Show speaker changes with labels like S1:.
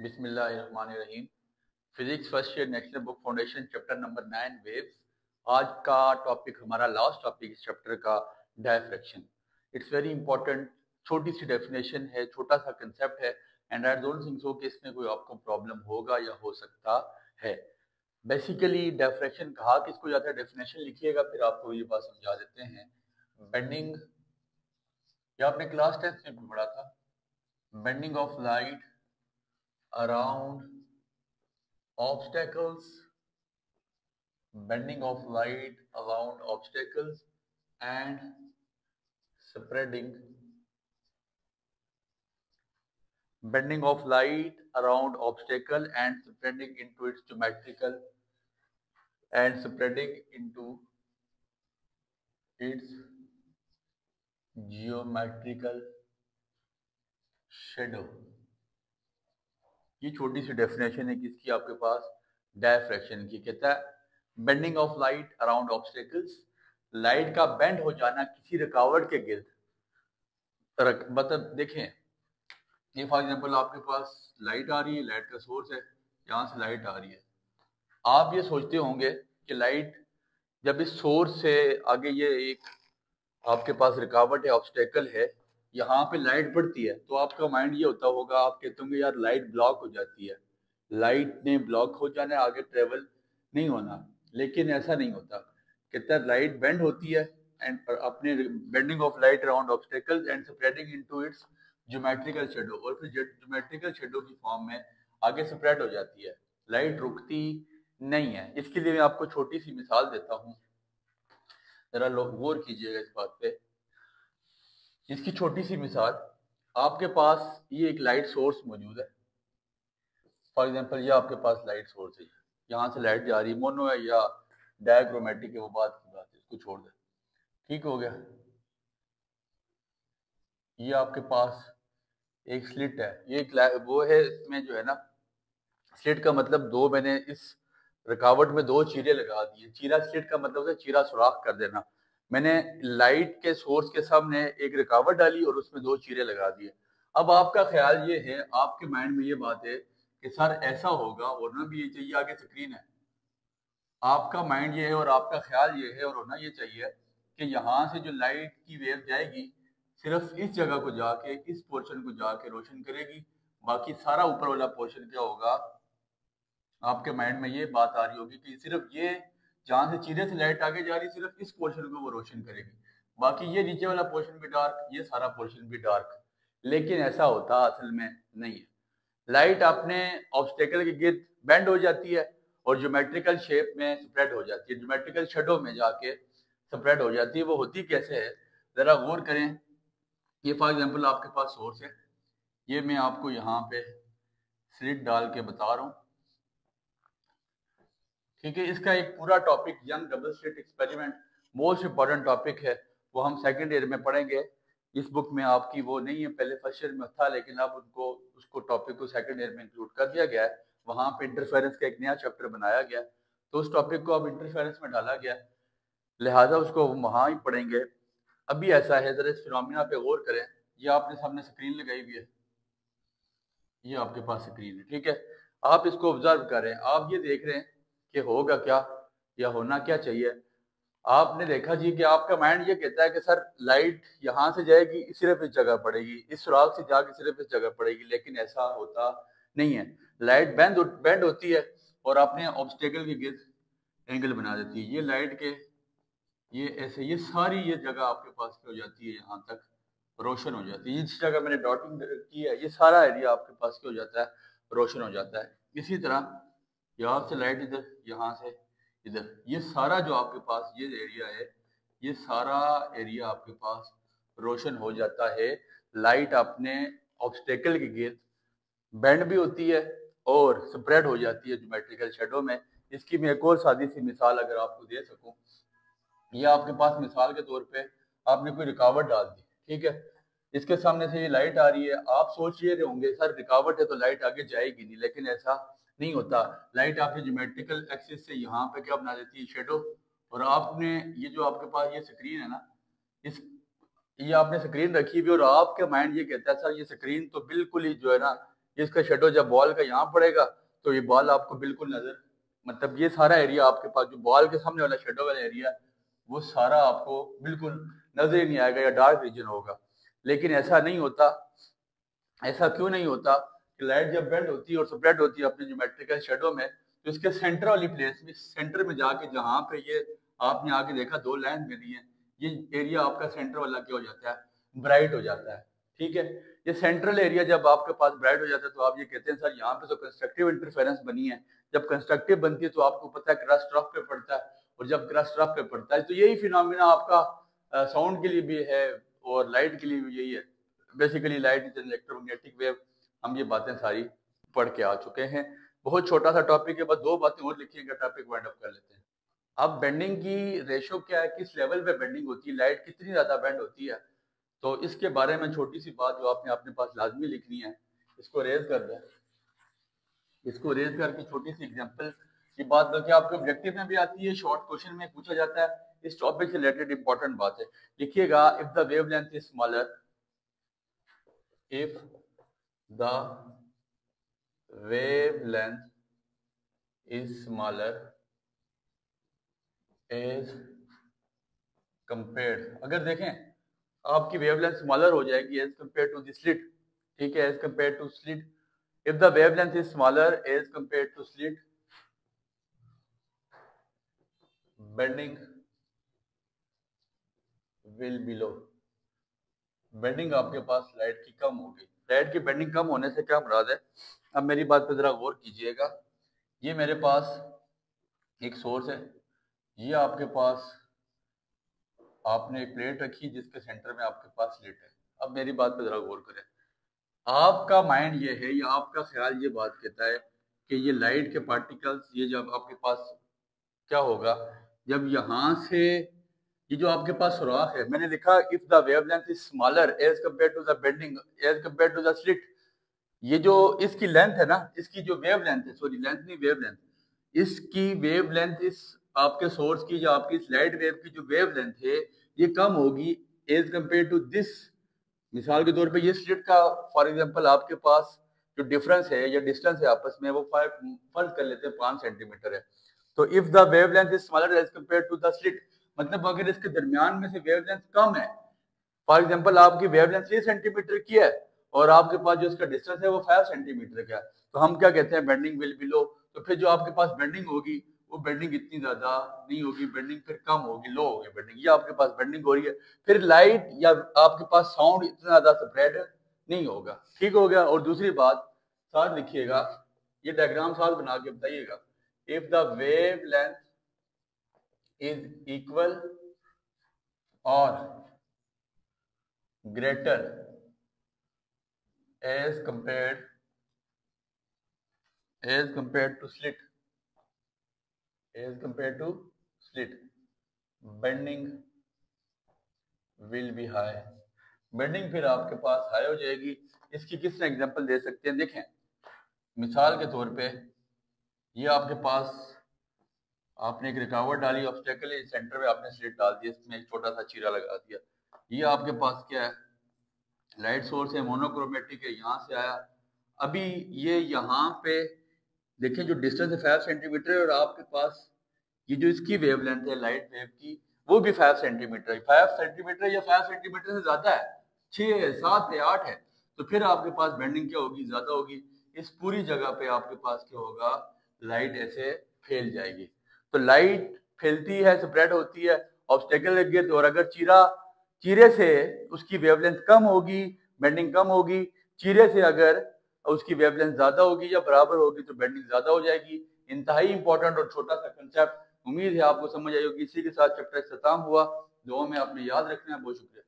S1: बिस्मिल्लाहिर्रहमानिर्रहीम। Physics first year national book foundation chapter number 9 waves. आज का टॉपिक हमारा लास्ट टॉपिक इस चैप्टर का डायफ्रैक्शन। It's very important. छोटी सी डेफिनेशन है, छोटा सा कंसेप्ट है and I don't think so कि इसमें कोई आपको प्रॉब्लम होगा या हो सकता है। बेसिकली डायफ्रैक्शन कहा किसको जाता है, डेफिनेशन लिखिएगा फिर आपको ये बात समझा देते हैं। बेंडिंग, या आपने क्लास 10 में भी पढ़ा था, bending of light around obstacles, bending of light around obstacles and spreading, bending of light around obstacle and spreading into its geometrical and spreading into its geometrical shadow। ये छोटी सी डेफिनेशन है किसकी, आपके पास डायफ्रैक्शन की। कहता है bending of light around obstacles, light का bend हो जाना किसी रुकावट के गिर्द। मतलब देखें, ये फॉर एग्जांपल आपके पास लाइट आ रही है, लाइट का सोर्स है, यहाँ से लाइट आ रही है। आप ये सोचते होंगे कि लाइट जब इस सोर्स से आगे ये एक आपके पास रुकावट है, ऑब्स्टेकल है, यहाँ पे लाइट बढ़ती है तो आपका माइंड ये होता होगा, आप कहते होंगे यार लाइट ब्लॉक हो जाती है, लाइट ने ब्लॉक हो जाना है, आगे ट्रेवल नहीं होना। लेकिन ऐसा नहीं होता। कहता है लाइट बेंड होती है एंड अपने bending of light around obstacles and spreading into its geometrical shadow, और फिर ज्योमेट्रिकल शेडो की फॉर्म में आगे स्प्रेड हो जाती है। लाइट रुकती नहीं है। इसके लिए मैं आपको छोटी सी मिसाल देता हूँ, जरा लोग गौर कीजिएगा इस बात पे। इसकी छोटी सी मिसाल, आपके पास ये एक लाइट सोर्स मौजूद है। फॉर एग्जांपल ये आपके पास लाइट सोर्स है, यहाँ से लाइट जा रही है, मोनो है या डायक्रोमेटिक है, वो बात की बात है, इसको छोड़ दे। ठीक हो गया। ये आपके पास एक स्लिट है, ये एक वो है, इसमें जो है ना, स्लिट का मतलब दो, मैंने इस रुकावट में दो चीरे लगा दिए। चीरा स्लिट का मतलब है चीरा सुराख कर देना। मैंने लाइट के सोर्स के सामने एक रुकावट डाली और उसमें दो चीरे लगा दिए। अब आपका ख्याल ये है, आपके माइंड में ये बात है कि सर ऐसा होगा, होना भी ये चाहिए, आगे स्क्रीन है। आपका माइंड ये है और आपका ख्याल ये है और होना ये चाहिए कि यहाँ से जो लाइट की वेव जाएगी सिर्फ इस जगह को जाके, इस पोर्शन को जाके रोशन करेगी, बाकी सारा ऊपर वाला पोर्शन क्या होगा, आपके माइंड में ये बात आ रही होगी कि सिर्फ ये जहां से चीरे से लाइट आगे जा रही है, सिर्फ इस पोर्शन को वो रोशन करेगी, बाकी ये नीचे वाला पोर्शन भी डार्क, ये सारा पोर्शन भी डार्क। लेकिन ऐसा होता असल में नहीं है। लाइट अपने ऑब्स्टेकल के गिर्द बेंड हो जाती है और ज्योमेट्रिकल शेप में स्प्रेड हो जाती है, ज्योमेट्रिकल शेडो में जाके स्प्रेड हो जाती है। वो होती कैसे है, जरा गौर करें। ये फॉर एग्जांपल आपके पास सोर्स है, ये मैं आपको यहाँ पे स्लिट डाल के बता रहा हूँ, ठीक है। इसका एक पूरा topic young double slit experiment most important topic है, वो हम सेकंड ईयर में पढ़ेंगे। इस बुक में आपकी वो नहीं है, पहले फर्स्ट ईयर में था, लेकिन अब उनको उसको टॉपिक को सेकंड ईयर में इंक्लूड कर दिया गया है। वहाँ पे इंटरफेरेंस का एक नया चैप्टर बनाया गया, तो उस टॉपिक को अब इंटरफेरेंस में डाला गया, लिहाजा उसको वहाँ ही पढ़ेंगे। अभी ऐसा है, जरा इस फिनोमिना पे गौर करें। ये आपने सामने स्क्रीन लगाई हुई है, ये आपके पास स्क्रीन है, ठीक है। आप इसको ऑब्जर्व करें, आप ये देख रहे हैं कि होगा क्या या होना क्या चाहिए। आपने देखा जी कि आपका माइंड ये कहता है कि सर लाइट यहाँ से जाएगी, सिर्फ इस जगह पड़ेगी, इस सुराख से जाके सिर्फ इस जगह पड़ेगी, लेकिन ऐसा होता नहीं है। लाइट बेंड होती है और अपने ऑब्स्टेकल के गिर्द एंगल बना देती है। ये लाइट के ये ऐसे, ये सारी ये जगह आपके पास हो जाती है, यहाँ तक रोशन हो जाती है। इस जगह मैंने डॉटिंग की है, ये सारा एरिया आपके पास क्या हो जाता है, रोशन हो जाता है। इसी तरह यहाँ से लाइट इधर, यहाँ से इधर, ये सारा जो आपके पास ये एरिया है, ये सारा एरिया आपके पास रोशन हो जाता है। लाइट अपने ऑब्स्टेकल के गिर्द बेंड भी होती है और स्प्रेड हो जाती है ज्योमेट्रिकल शेडो में। इसकी मैं एक और सादी सी मिसाल अगर आपको दे सकूं, ये आपके पास मिसाल के तौर पे आपने कोई रुकावट डाल दी, ठीक है। इसके सामने से ये लाइट आ रही है, आप सोच ये रहे होंगे सर रुकावट है तो लाइट आगे जाएगी नहीं, लेकिन ऐसा नहीं होता। लाइट आपके ज्योमेट्रिकल एक्सिस से यहाँ पे क्या बना देती है, शेडो। और आपने ये जो आपके पास ये स्क्रीन है ना, इस ये आपने स्क्रीन रखी हुई और आपके माइंड ये कहता है सर ये स्क्रीन तो बिल्कुल ही जो है ना इसका शेडो जब बॉल का यहाँ पड़ेगा तो ये बॉल आपको बिल्कुल नजर, मतलब ये सारा एरिया आपके पास जो बॉल के सामने वाला शेडो वाला एरिया वो सारा आपको बिल्कुल नजर ही नहीं आएगा या डार्क रीजन होगा। लेकिन ऐसा नहीं होता। ऐसा क्यों नहीं होता कि लाइट जब बेंड होती है और स्प्रेड होती है अपने ज्योमेट्रिकल शेडो में, तो इसके सेंटर वाली प्लेस में, सेंटर में जाके जहां पे ये आपने आगे देखा दो लाइन बनी है, ये एरिया आपका सेंटर वाला क्या हो जाता है, ब्राइट हो जाता है। ठीक है, ये सेंट्रल एरिया जब आपके पास ब्राइट हो जाता है तो आप ये कहते हैं सर यहाँ पे तो कंस्ट्रक्टिव इंटरफेरेंस बनी है। जब कंस्ट्रक्टिव बनती है तो आपको पता है क्रस्ट रफ पे पड़ता है, और जब क्रस्ट रफ पे पड़ता है तो यही फिनोमिना आपका साउंड के लिए भी है और लाइट के लिए भी यही है। Basically light is an electromagnetic wave. हम ये बातें सारी पढ़ के आ चुके हैं। बहुत छोटा सा टॉपिक है, बस दो बातें और लिखिएगा, टॉपिक वाइंड अप कर लेते हैं। अब बेंडिंग की रेशो क्या है, किस लेवल पे बेंडिंग होती है, लाइट कितनी ज्यादा बेंड होती है, तो इसके बारे में छोटी सी बात जो आपने अपने पास लाजमी लिखनी है, इसको रेज कर दें। इसको रेज करके छोटी सी एग्जांपल की बात बल्कि आपके ऑब्जेक्टिव में भी आती है, शॉर्ट क्वेश्चन में पूछा जाता है, इस टॉपिक से रिलेटेड इंपॉर्टेंट बात है। लिखिएगा if the wavelength is smaller, if the wavelength is smaller as compared, अगर देखें आपकी वेवलेंथ स्मॉलर हो जाएगी as compare to the slit. ठीक है, as compare to slit, if the wavelength is smaller as compare to slit, bending will be low. Bending आपके पास light की कम होगी। लाइट की बेंडिंग कम होने से क्या मुराद है, अब मेरी बात पे जरा गौर कीजिएगा। ये मेरे पास एक सोर्स है, ये आपके पास आपने एक प्लेट रखी जिसके सेंटर में आपके पास स्लिट है। अब मेरी बात पे जरा गौर करें, आपका माइंड ये है या आपका ख्याल ये बात कहता है कि ये लाइट के पार्टिकल्स, ये जब आपके पास क्या होगा, जब यहाँ से ये जो आपके पास सुराख है, मैंने लिखा if the wavelength is smaller as compare to the bending as compare to the slit, ये जो इसकी लेंथ है ना, इसकी जो वेवलेंथ है, सॉरी लेंथ नहीं वेवलेंथ, इसकी वेवलेंथ इस आपके सोर्स की, जो आपकी स्लाइड वेव की जो वेवलेंथ है, ये कम होगी एज कंपेयर टू दिस। मिसाल के तौर पे ये स्लिट का फॉर एग्जांपल आपके पास जो डिफरेंस है या डिस्टेंस है आपस में, वो फर्ज कर लेते हैं 5 सेंटीमीटर है। तो if the wavelength is smaller as compare to the slit, मतलब अगर इसके दरमियान में से वेवलेंथ कम है, फॉर एग्जांपल आपकी वेवलेंथ 3 सेंटीमीटर की है और आपके पास जो इसका डिस्टेंस है वो 5 सेंटीमीटर का है, तो हम क्या कहते हैं, बेंडिंग विल बी लो। तो फिर जो आपके पास बेंडिंग होगी वो बेंडिंग इतनी ज्यादा नहीं होगी, बेंडिंग फिर कम होगी, लो होगी बेंडिंग। ये आपके पास बेंडिंग हो रही है, फिर लाइट या आपके पास साउंड इतना ज्यादा स्प्रेड नहीं होगा। ठीक हो गया। और दूसरी बात साथ लिखिएगा, ये डायग्राम साथ बना के बताइएगा, if the wave length is equal और greater as compared to slit, bending will be high। Bending फिर आपके पास हाई हो जाएगी। इसकी किस एग्जांपल दे सकते हैं, देखें मिसाल के तौर पे ये आपके पास आपने एक रुकावट डाली, ऑब्स्टेकल है, सेंटर में आपने स्लिट डाल दी, इसमें एक छोटा सा चीरा लगा दिया। ये आपके पास क्या है, लाइट सोर्स है, मोनोक्रोमेटिक है, यहाँ से आया। अभी ये यहाँ पे देखें जो डिस्टेंस है 5 सेंटीमीटर है और आपके पास ये जो इसकी वेवलेंथ है लाइट वेव की वो भी 5 सेंटीमीटर है। 5 सेंटीमीटर या 5 सेंटीमीटर से ज्यादा है, 6 है, 7 है, 8 है, तो फिर आपके पास बेंडिंग क्या होगी, ज्यादा होगी। इस पूरी जगह पे आपके पास क्या होगा, लाइट ऐसे फैल जाएगी। तो लाइट फैलती है, स्प्रेड होती है, ऑब्स्टेकल लग गया, और अगर चीरे से उसकी वेवलेंथ कम होगी, बेंडिंग कम होगी, चीरे से अगर उसकी वेवलेंथ ज्यादा होगी या बराबर होगी तो बेंडिंग ज्यादा हो जाएगी। इंतहाई इंपॉर्टेंट और छोटा सा कंसेप्ट, उम्मीद है आपको समझ आई होगी। इसी के साथ चैप्टर खत्म हुआ। दुआ में आपने याद रखना है। बहुत शुक्रिया।